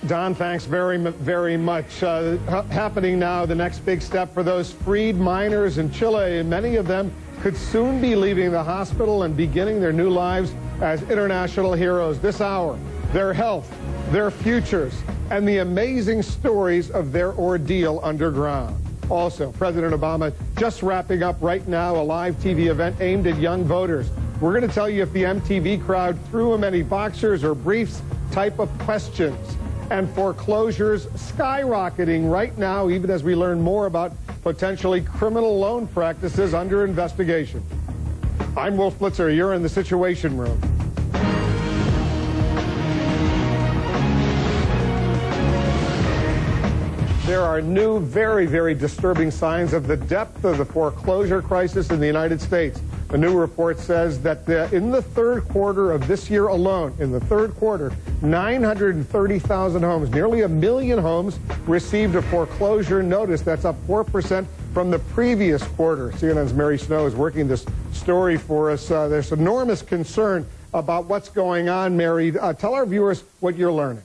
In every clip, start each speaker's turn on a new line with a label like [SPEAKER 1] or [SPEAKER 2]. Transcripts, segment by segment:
[SPEAKER 1] Don, thanks very much. Happening now, the next big step for those freed miners in Chile, and many of them could soon be leaving the hospital and beginning their new lives as international heroes. This hour, their health, their futures, and the amazing stories of their ordeal underground. Also, President Obama just wrapping up right now a live TV event aimed at young voters. We're going to tell you if the MTV crowd threw him any boxers or briefs type of questions. And foreclosures skyrocketing right now, even as we learn more about potentially criminal loan practices under investigation. I'm Wolf Blitzer. You're in the Situation Room. There are new, very disturbing signs of the depth of the foreclosure crisis in the United States. A new report says that in the third quarter of this year alone, 930,000 homes, nearly 1 million homes, received a foreclosure notice. That's up 4% from the previous quarter. CNN's Mary Snow is working this story for us. There's enormous concern about what's going on. Mary, tell our viewers what you're learning.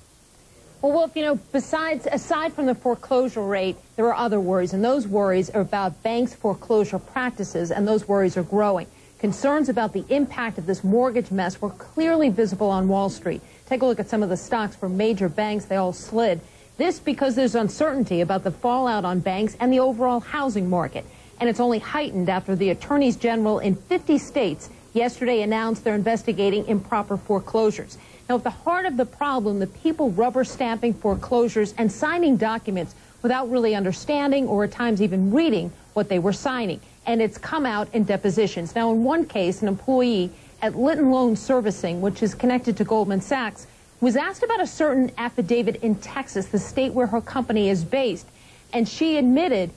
[SPEAKER 2] Well, Wolf, you know, aside from the foreclosure rate, there are other worries, and those worries are about banks' foreclosure practices, and those worries are growing. Concerns about the impact of this mortgage mess were clearly visible on Wall Street. Take a look at some of the stocks for major banks. They all slid. This because there's uncertainty about the fallout on banks and the overall housing market. And it's only heightened after the attorneys general in 50 states yesterday announced they're investigating improper foreclosures. Now, at the heart of the problem, the people rubber stamping foreclosures and signing documents without really understanding or at times even reading what they were signing. And it's come out in depositions. Now, in one case, an employee at Litton Loan Servicing, which is connected to Goldman Sachs, was asked about a certain affidavit in Texas, the state where her company is based. And she admitted,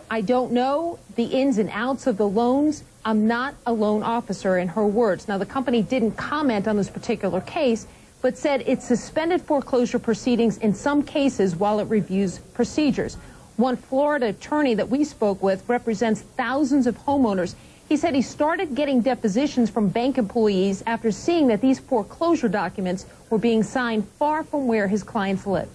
[SPEAKER 2] I don't know the ins and outs of the loans. I'm not a loan officer, in her words. Now, the company didn't comment on this particular case, but said it suspended foreclosure proceedings in some cases while it reviews procedures. One Florida attorney that we spoke with represents thousands of homeowners. He said he started getting depositions from bank employees after seeing that these foreclosure documents were being signed far from where his clients lived.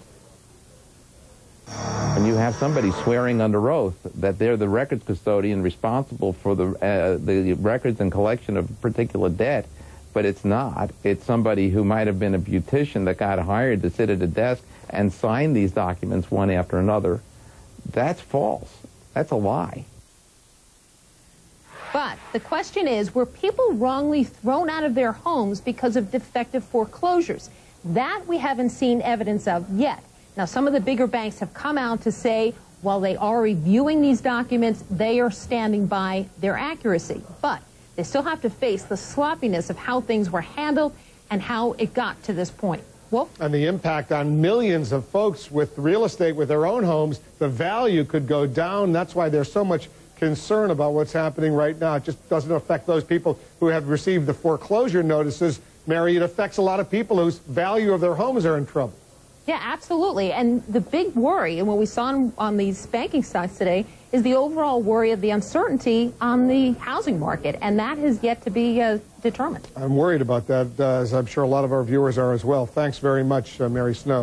[SPEAKER 3] When you have somebody swearing under oath that they're the records custodian responsible for the records and collection of particular debt, but it's not. It's somebody who might have been a beautician that got hired to sit at a desk and sign these documents one after another. That's false. That's a lie.
[SPEAKER 2] But the question is, were people wrongly thrown out of their homes because of defective foreclosures? That we haven't seen evidence of yet. Now, some of the bigger banks have come out to say, while they are reviewing these documents, they are standing by their accuracy. But they still have to face the sloppiness of how things were handled and how it got to this point. Wolf? And
[SPEAKER 1] the impact on millions of folks with real estate, with their own homes, the value could go down. That's why there's so much concern about what's happening right now. It just doesn't affect those people who have received the foreclosure notices. Mary, it affects a lot of people whose value of their homes are in trouble.
[SPEAKER 2] Yeah, absolutely. And the big worry, and what we saw on these banking stocks today, is the overall worry of the uncertainty on the housing market, and that has yet to be determined.
[SPEAKER 1] I'm worried about that, as I'm sure a lot of our viewers are as well. Thanks very much, Mary Snow.